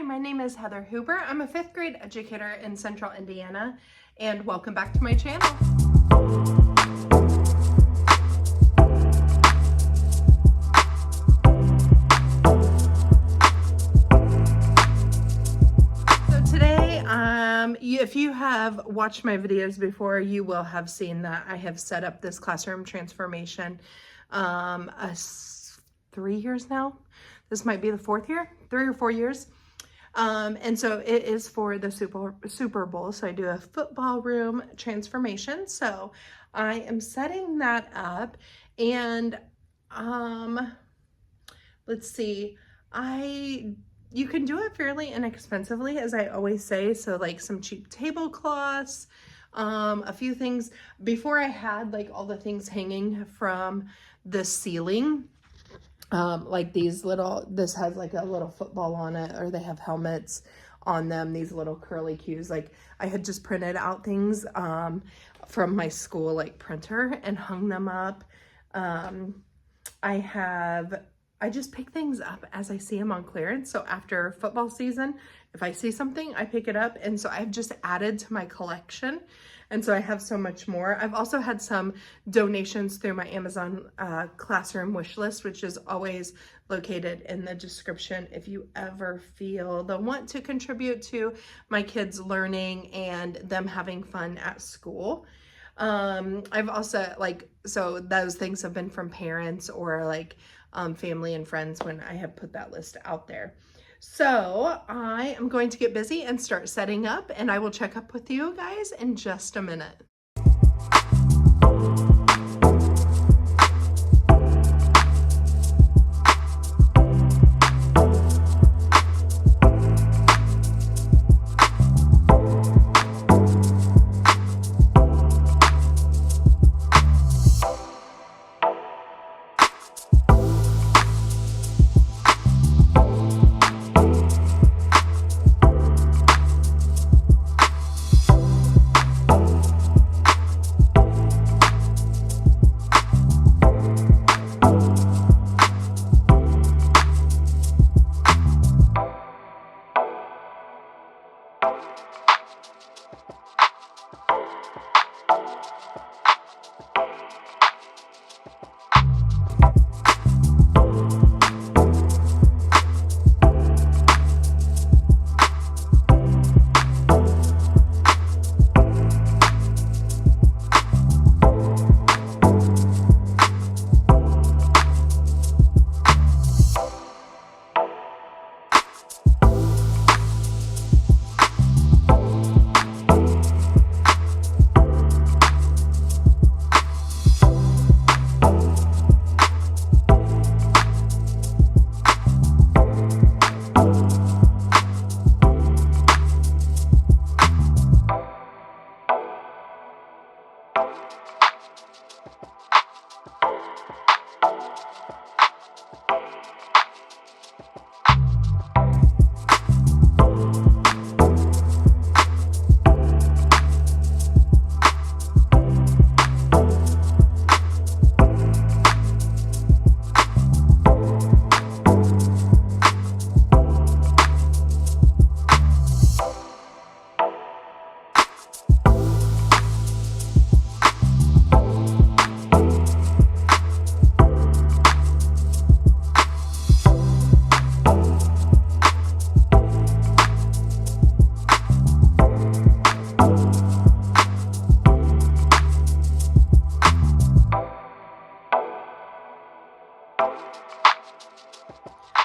Hi, my name is Heather Huber. I'm a 5th grade educator in Central Indiana, and welcome back to my channel. So today, if you have watched my videos before, you will have seen that I have set up this classroom transformation 3 years now. This might be the 4th year, 3 or 4 years. And so it is for the Super Bowl. So I do a football room transformation. So I am setting that up, and let's see, you can do it fairly inexpensively, as I always say. So like some cheap tablecloths, a few things. Before I had like all the things hanging from the ceiling, like these little, this has like a little football on it, or they have helmets on them, these little curly cues. Like I had just printed out things from my school like printer and hung them up. I just pick things up as I see them on clearance. So after football season, if I see something, I pick it up. And so I've just added to my collection. And so I have so much more. I've also had some donations through my Amazon classroom wish list, which is always located in the description if you ever feel the want to contribute to my kids' learning and them having fun at school. I've also so those things have been from parents or like family and friends when I have put that list out there. So I am going to get busy and start setting up, and I will check up with you guys in just a minute.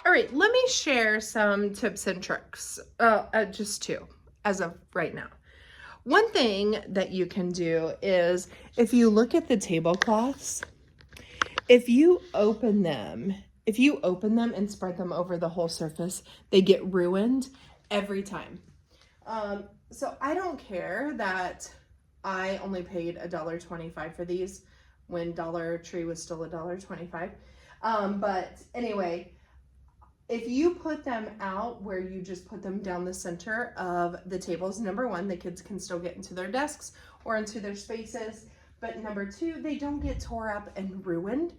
All right, let me share some tips and tricks, just two as of right now. One thing that you can do is, if you look at the tablecloths, if you open them and spread them over the whole surface, they get ruined every time. So I don't care that I only paid $1.25 for these when Dollar Tree was still $1.25. But anyway, if you put them out where you just put them down the center of the tables, number one, the kids can still get into their desks or into their spaces. But number two, they don't get tore up and ruined.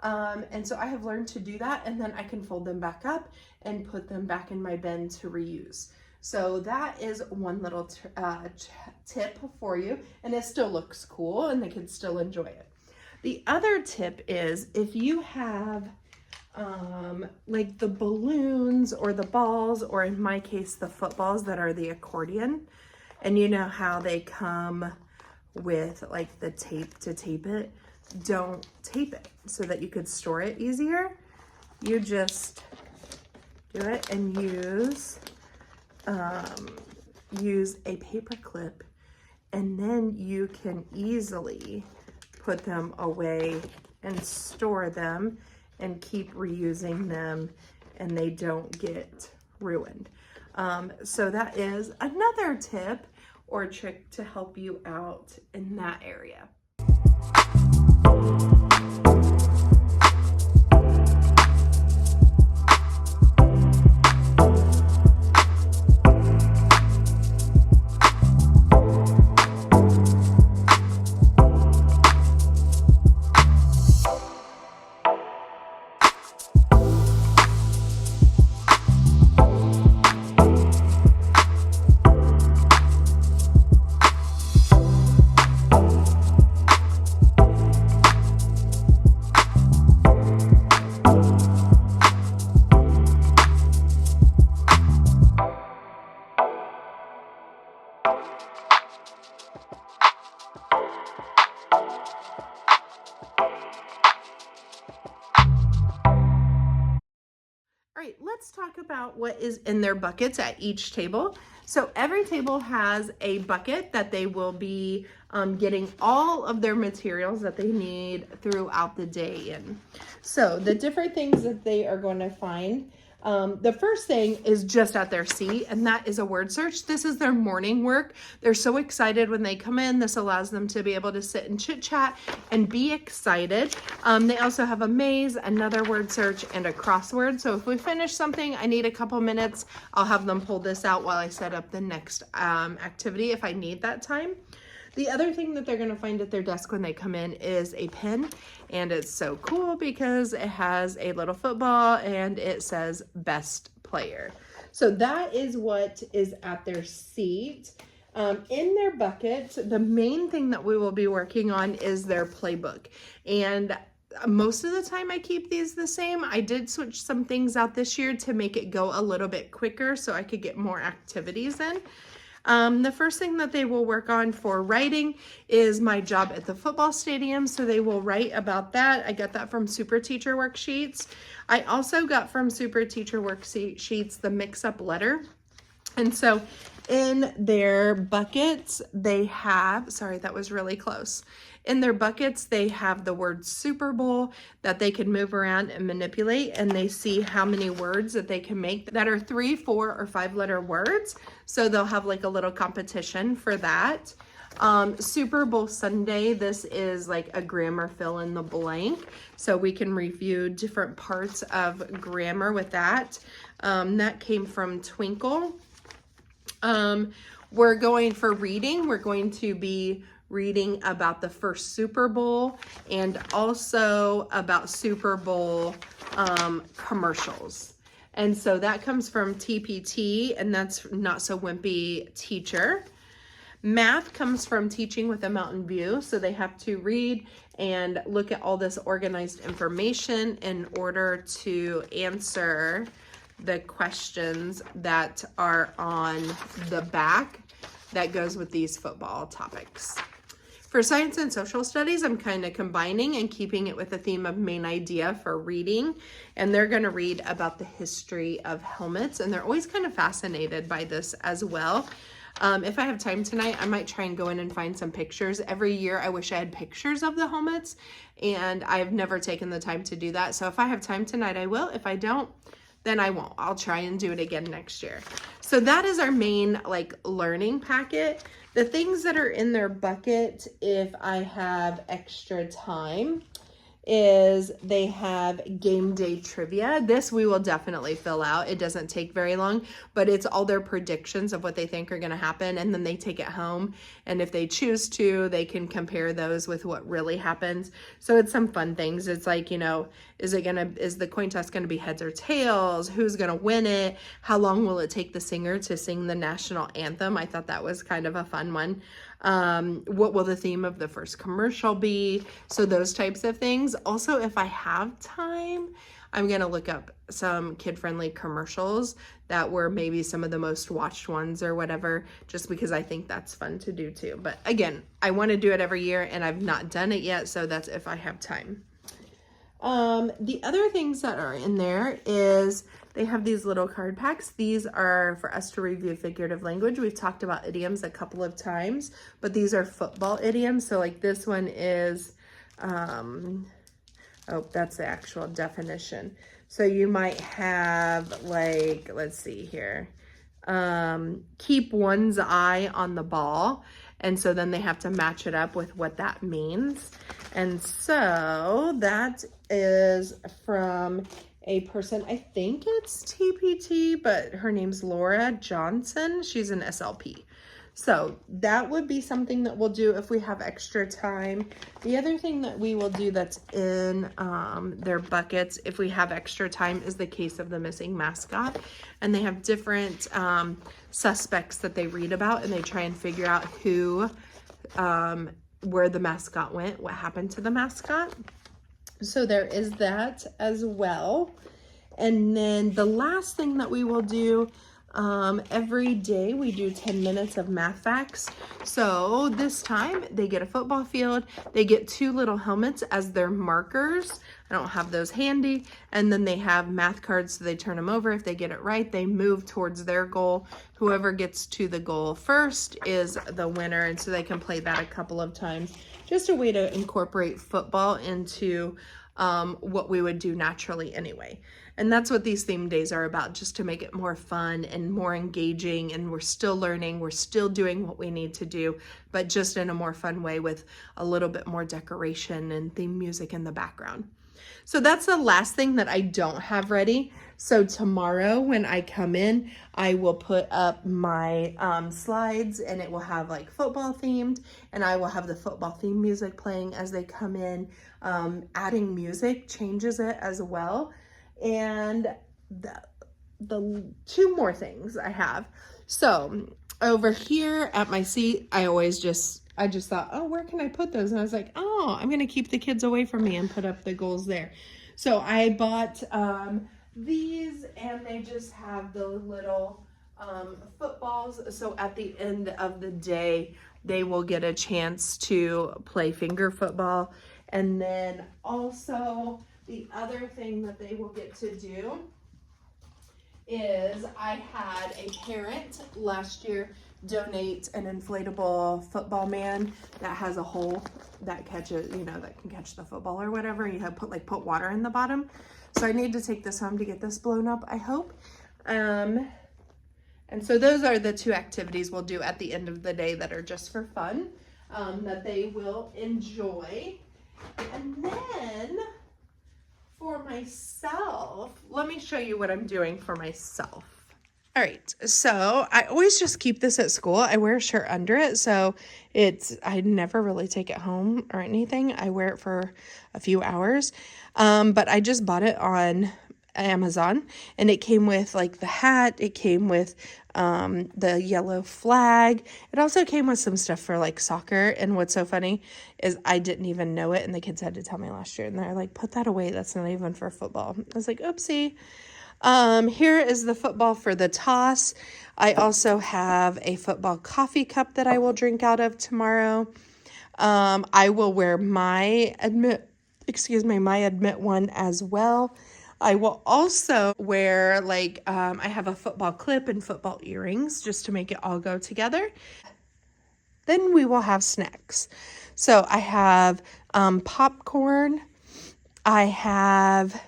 And so I have learned to do that, and then I can fold them back up and put them back in my bin to reuse. So that is one little tip for you, and it still looks cool and the kids still enjoy it. The other tip is if you have like the balloons or the balls, or in my case, the footballs that are the accordion, and you know how they come with like the tape to tape it, don't tape it so that you could store it easier. You just do it and use a paper clip, and then you can easily put them away and store them and keep reusing them, and they don't get ruined. So that is another tip or trick to help you out in that area. All right, let's talk about what is in their buckets at each table. So every table has a bucket that they will be getting all of their materials that they need throughout the day in. So the different things that they are going to find, the first thing is just at their seat, and that is a word search. This is their morning work. They're so excited when they come in. This allows them to be able to sit and chit chat and be excited. They also have a maze, another word search, and a crossword. So if we finish something, I need a couple minutes, I'll have them pull this out while I set up the next activity if I need that time. The other thing that they're going to find at their desk when they come in is a pen, and it's so cool because it has a little football and it says best player. So that is what is at their seat. In their bucket, the main thing that we will be working on is their playbook, and most of the time I keep these the same. I did switch some things out this year to make it go a little bit quicker so I could get more activities in. The first thing that they will work on for writing is my job at the football stadium. So they will write about that. I got that from Super Teacher Worksheets. I also got from Super Teacher Worksheets the mix-up letter. And so in their buckets, they have, sorry, that was really close. In their buckets, they have the word Super Bowl that they can move around and manipulate, and they see how many words that they can make that are 3, 4, or 5-letter words. So they'll have like a little competition for that. Super Bowl Sunday, this is like a grammar fill in the blank. So we can review different parts of grammar with that. That came from Twinkle. We're going for reading. We're going to be reading about the first Super Bowl and also about Super Bowl commercials. And so that comes from TPT, and that's Not So Wimpy Teacher. Math comes from Teaching with a Mountain View. So they have to read and look at all this organized information in order to answer the questions that are on the back that goes with these football topics. For science and social studies, I'm kind of combining and keeping it with the theme of main idea for reading. And they're going to read about the history of helmets. And they're always kind of fascinated by this as well. If I have time tonight, I might try and go in and find some pictures. Every year, I wish I had pictures of the helmets. And I've never taken the time to do that. So if I have time tonight, I will. If I don't, then I won't. I'll try and do it again next year. So that is our main like learning packet. The things that are in their bucket, if I have extra time, is they have game day trivia. This we will definitely fill out. It doesn't take very long, but it's all their predictions of what they think are going to happen, and then they take it home, and if they choose to, they can compare those with what really happens. So it's some fun things. It's like, you know, is the coin toss going to be heads or tails? Who's going to win it? How long will it take the singer to sing the national anthem? I thought that was kind of a fun one. What will the theme of the first commercial be? So those types of things. Also, if I have time, I'm going to look up some kid-friendly commercials that were maybe some of the most watched ones or whatever, just because I think that's fun to do too. But again, I want to do it every year and I've not done it yet, so that's if I have time. The other things that are in there is they have these little card packs. These are for us to review figurative language. We've talked about idioms a couple of times, but these are football idioms. So like this one is, oh, that's the actual definition. So you might have like, let's see here, keep one's eye on the ball. And so then they have to match it up with what that means. And so that is from a person, I think it's TPT, but her name's Laura Johnson. She's an SLP. So that would be something that we'll do if we have extra time. The other thing that we will do that's in their buckets, if we have extra time, is the case of the missing mascot. And they have different suspects that they read about, and they try and figure out who, where the mascot went, what happened to the mascot. So there is that as well. And then the last thing that we will do, every day we do 10 minutes of math facts. So this time they get a football field, they get 2 little helmets as their markers. I don't have those handy. And then they have math cards, so they turn them over. If they get it right, they move towards their goal. Whoever gets to the goal first is the winner. And so they can play that a couple of times. Just a way to incorporate football into what we would do naturally anyway. And that's what these theme days are about, just to make it more fun and more engaging. And we're still learning, we're still doing what we need to do, but just in a more fun way with a little bit more decoration and theme music in the background. So that's the last thing that I don't have ready. So tomorrow when I come in, I will put up my slides, and it will have like football themed, and I will have the football theme music playing as they come in. Adding music changes it as well. And the 2 more things I have. So over here at my seat, I just thought, oh, where can I put those? And I was like, oh, I'm going to keep the kids away from me and put up the goals there. So I bought these, and they just have the little footballs. So at the end of the day, they will get a chance to play finger football. And then also the other thing that they will get to do is I had a parent last year donate an inflatable football man that has a hole that catches, you know, that can catch the football or whatever. You have put water in the bottom. So I need to take this home to get this blown up, I hope. And so those are the 2 activities we'll do at the end of the day that are just for fun, that they will enjoy. And then for myself, let me show you what I'm doing for myself. All right, so I always just keep this at school. I wear a shirt under it, so I never really take it home or anything. I wear it for a few hours, but I just bought it on Amazon, and it came with like the hat, it came with the yellow flag. It also came with some stuff for like soccer. And what's so funny is I didn't even know it, and the kids had to tell me last year, and they're like, put that away, that's not even for football. I was like, oopsie. Here is the football for the toss. I also have a football coffee cup that I will drink out of tomorrow. I will wear my admit one as well. I will also wear like, I have a football clip and football earrings just to make it all go together. Then we will have snacks. So I have popcorn. I have,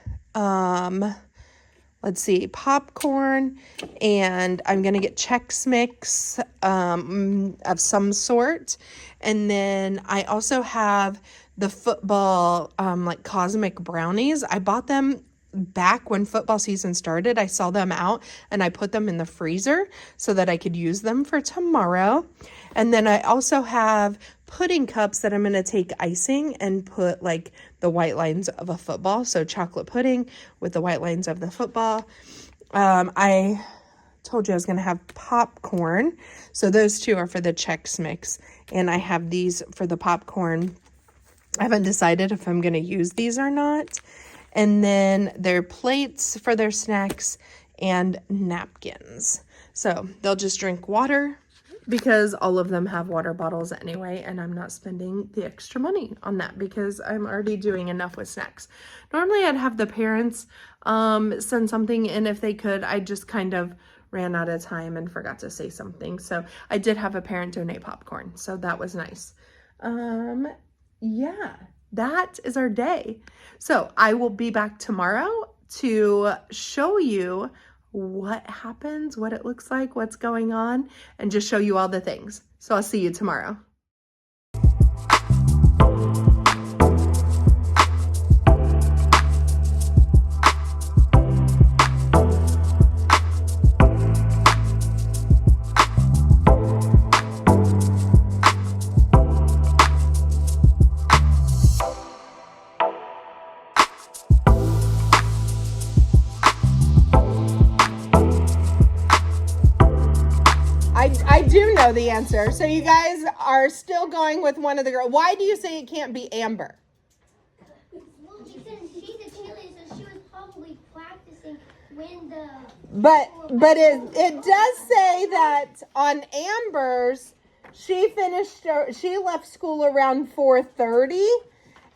popcorn, and I'm going to get Chex Mix of some sort. And then I also have the football, like cosmic brownies. I bought them back when football season started. I saw them out and I put them in the freezer so that I could use them for tomorrow. And then I also have pudding cups that I'm going to take icing and put like the white lines of a football. So chocolate pudding with the white lines of the football. I told you I was going to have popcorn. So those two are for the Chex Mix. And I have these for the popcorn. I haven't decided if I'm going to use these or not. And then their plates for their snacks and napkins. So they'll just drink water because all of them have water bottles anyway. And I'm not spending the extra money on that because I'm already doing enough with snacks. Normally I'd have the parents send something in if they could. I just kind of ran out of time and forgot to say something. So I did have a parent donate popcorn. So that was nice. Yeah, that is our day. So I will be back tomorrow to show you what happens, what it looks like, what's going on, and just show you all the things. So I'll see you tomorrow. I do know the answer. So you guys are still going with one of the girls. Why do you say it can't be Amber? Well, because she's a cheerleader, so she was probably practicing when the... But it does say that on Amber's, she left school around 4:30,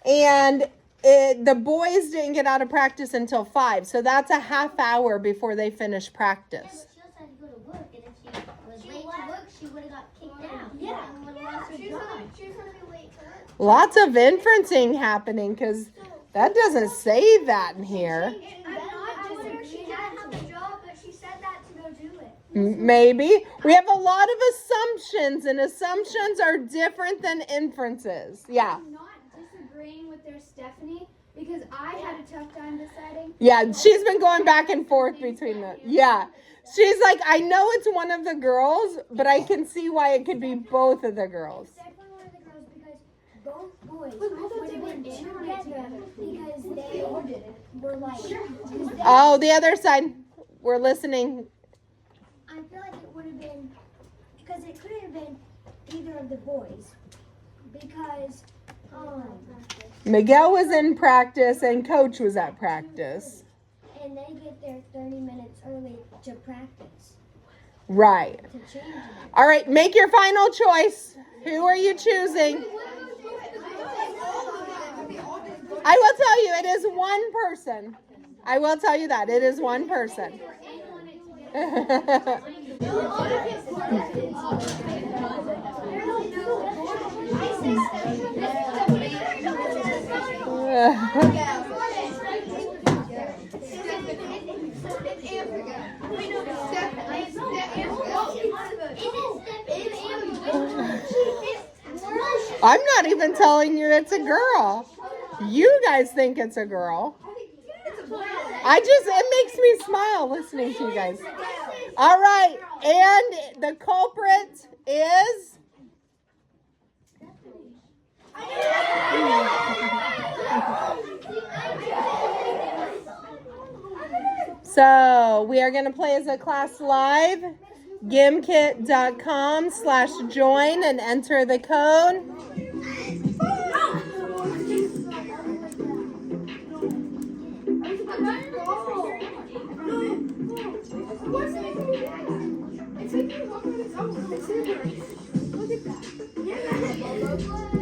and the boys didn't get out of practice until 5. So that's a half hour before they finish practice. She would have got kicked out. Yeah. She's gonna be late to work. Lots of inferencing happening because that doesn't say that in here. I'm not sure she didn't have a job, but she said that to go do it. Maybe. We have a lot of assumptions, and assumptions are different than inferences. Yeah. I'm not disagreeing with their Stephanie because I had a tough time deciding. Yeah, she's been going back and forth between them. Yeah. She's like, I know it's one of the girls, but I can see why it could be both of the girls. It's definitely one of the girls because both boys would have been together because they were like... Oh, the other side. We're listening. I feel like it would have been... Because it could have been either of the boys. Because... Miguel was in practice and Coach was at practice. And they get there 30 minutes early to practice. Right. To change it. All right, make your final choice. Who are you choosing? I will tell you, it is one person. I will tell you that. It is one person. I'm not even telling you it's a girl. You guys think it's a girl. It makes me smile listening to you guys. All right, and the culprit is... So we are going to play as a class live. Gimkit.com/join and enter the code. Look at that.